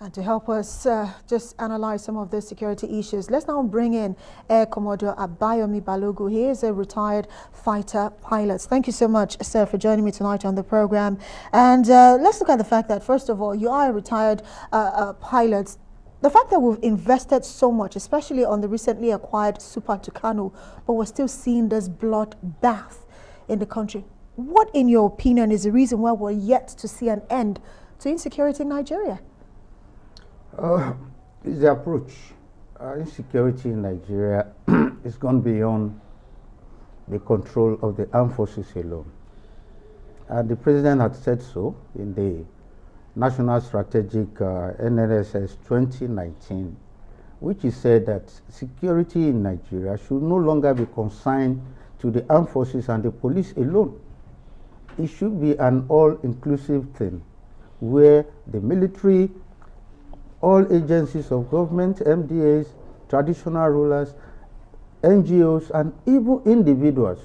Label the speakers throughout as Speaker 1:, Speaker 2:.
Speaker 1: And to help us just analyze some of the security issues, let's now bring in Air Commodore Abayomi Balogun. He is a retired fighter pilot. Thank you so much, sir, for joining me tonight on the program. And let's look at the fact that, first of all, you are a retired pilot. The fact that we've invested so much, especially on the recently acquired Super Tucano, but we're still seeing this bloodbath in the country. What, in your opinion, is the reason why we're yet to see an end to insecurity in Nigeria?
Speaker 2: It's the approach. Insecurity in Nigeria is gone beyond the control of the armed forces alone. And the president had said so in the National Strategic NNSS 2019, which he said that security in Nigeria should no longer be consigned to the armed forces and the police alone. It should be an all-inclusive thing where the military, all agencies of government, MDAs, traditional rulers, NGOs, and even individuals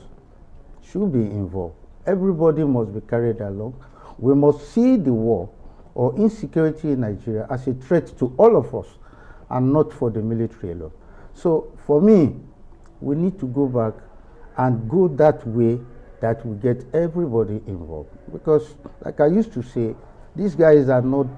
Speaker 2: should be involved. Everybody must be carried along. We must see the war or insecurity in Nigeria as a threat to all of us and not for the military alone. So for me, we need to go back and go that way that we get everybody involved. Because like I used to say, these guys are not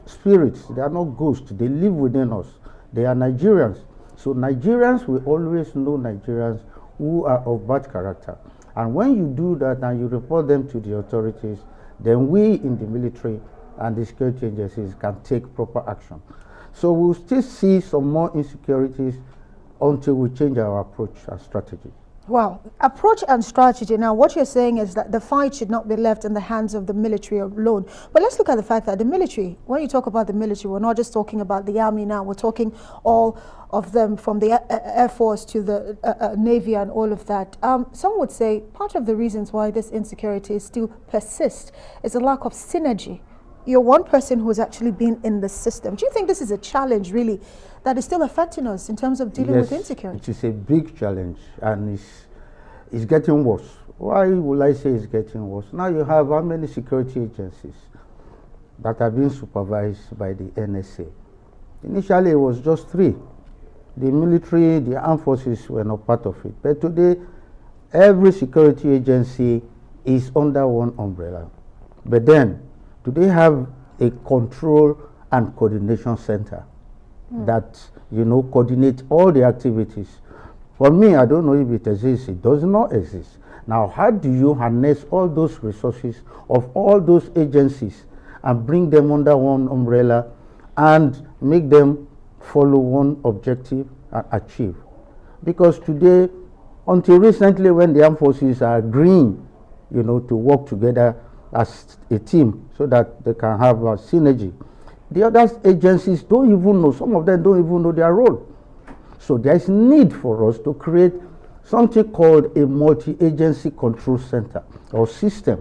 Speaker 2: spirits, they are not ghosts, they live within us. They are Nigerians. So Nigerians will always know Nigerians who are of bad character. And when you do that and you report them to the authorities, then we in the military and the security agencies can take proper action. So we'll still see some more insecurities until we change our approach and strategy.
Speaker 1: Wow, approach and strategy. Now, what you're saying is that the fight should not be left in the hands of the military alone. But let's look at the fact that the military, when you talk about the military, we're not just talking about the army now, we're talking all of them, from the Air Force to the Navy and all of that. Some would say part of the reasons why this insecurity still persists is a lack of synergy. You're one person who's actually been in the system. Do you think this is a challenge, really, that is still affecting us in terms of dealing with insecurity?
Speaker 2: It is a big challenge, and it's getting worse. Why will I say it's getting worse? Now you have how many security agencies that are being supervised by the NSA? Initially, it was just 3. The military, the armed forces were not part of it. But today, every security agency is under one umbrella. But then, do they have a control and coordination center that, coordinate all the activities? For me, I don't know if it exists. It does not exist. Now, how do you harness all those resources of all those agencies and bring them under one umbrella and make them follow one objective and achieve? Because today, until recently, when the armed forces are agreeing, to work together as a team so that they can have a synergy, the other agencies don't even know, some of them don't even know their role. So there is need for us to create something called a multi-agency control center or system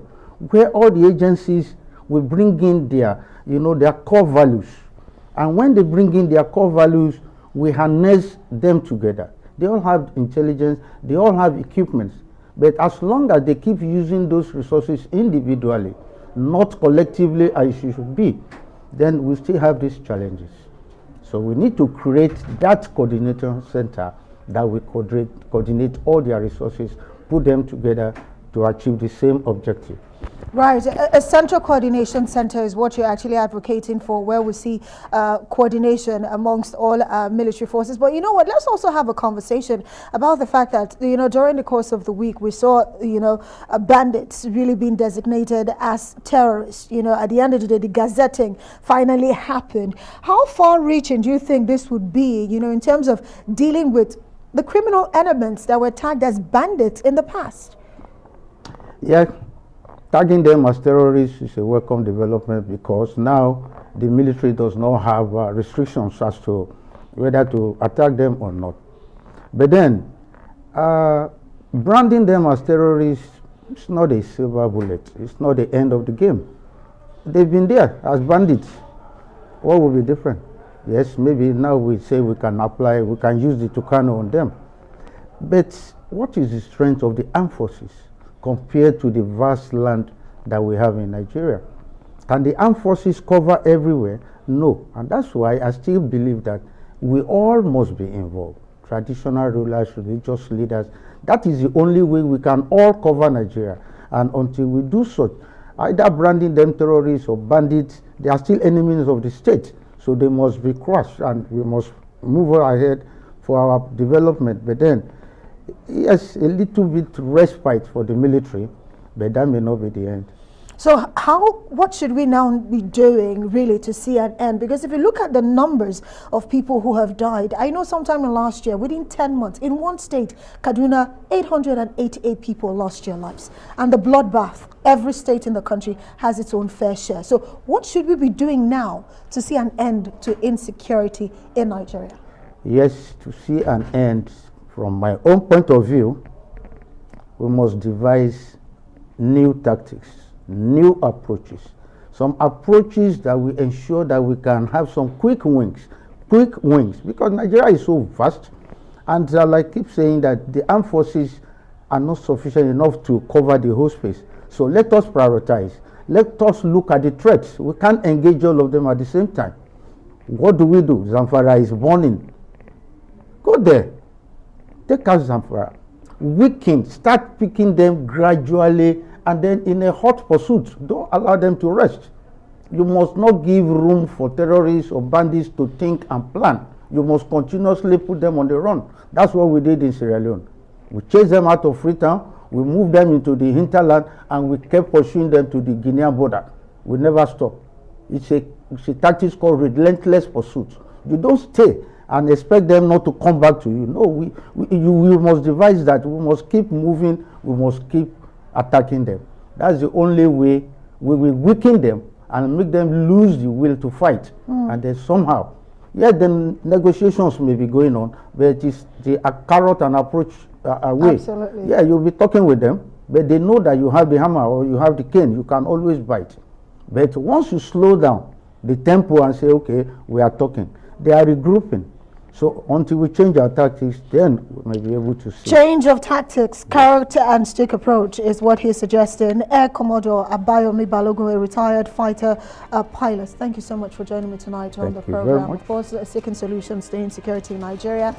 Speaker 2: where all the agencies will bring in their, their core values. And when they bring in their core values, we harness them together. They all have intelligence, they all have equipment. But as long as they keep using those resources individually, not collectively as it should be, then we still have these challenges. So we need to create that coordinator center that will coordinate all their resources, put them together to achieve the same objective.
Speaker 1: Right, a central coordination center is what you're actually advocating for, where we see coordination amongst all military forces. But you know what, let's also have a conversation about the fact that, during the course of the week, we saw, bandits really being designated as terrorists. At the end of the day, the gazetting finally happened. How far-reaching do you think this would be, in terms of dealing with the criminal elements that were tagged as bandits in the past?
Speaker 2: Yeah. Tagging them as terrorists is a welcome development because now the military does not have restrictions as to whether to attack them or not. But then, branding them as terrorists is not a silver bullet. It's not the end of the game. They've been there as bandits. What will be different? Yes, maybe now we say we can use the Tucano on them. But what is the strength of the armed forces compared to the vast land that we have in Nigeria? Can the armed forces cover everywhere? No. And that's why I still believe that we all must be involved. Traditional rulers, religious leaders. That is the only way we can all cover Nigeria. And until we do so, either branding them terrorists or bandits, they are still enemies of the state. So they must be crushed, and we must move ahead for our development. But then, yes, a little bit respite for the military, but that may not be the end.
Speaker 1: So what should we now be doing really to see an end? Because if you look at the numbers of people who have died, I know sometime in last year, within 10 months, in one state, Kaduna, 888 people lost their lives. And the bloodbath, every state in the country has its own fair share. So what should we be doing now to see an end to insecurity in Nigeria?
Speaker 2: Yes, to see an end, from my own point of view, we must devise new tactics, new approaches, some approaches that will ensure that we can have some quick wins, because Nigeria is so vast, and like I keep saying that the armed forces are not sufficient enough to cover the whole space. So let us prioritize. Let us look at the threats. We can't engage all of them at the same time. What do? Zamfara is burning. Go there. Take out Zamfara. Weaken. Start picking them gradually, and then in a hot pursuit. Don't allow them to rest. You must not give room for terrorists or bandits to think and plan. You must continuously put them on the run. That's what we did in Sierra Leone. We chased them out of Freetown, we moved them into the hinterland, and we kept pursuing them to the Guinean border. We never stopped. It's a tactic called relentless pursuit. You don't stay and expect them not to come back to you. No, we must devise that. We must keep moving. We must keep attacking them. That's the only way we will weaken them and make them lose the will to fight. And then somehow, yeah, then negotiations may be going on, but it is the carrot and approach way.
Speaker 1: Absolutely.
Speaker 2: Yeah, you'll be talking with them, but they know that you have the hammer or you have the cane. You can always bite. But once you slow down the tempo and say, okay, we are talking, they are regrouping. So until we change our tactics, then we may be able to see.
Speaker 1: Change of tactics, character and stick approach is what he's suggesting. Air Commodore Abayomi Balogun, a retired fighter pilot. Thank you so much for joining me tonight on the program. Of course, seeking solutions to insecurity in Nigeria.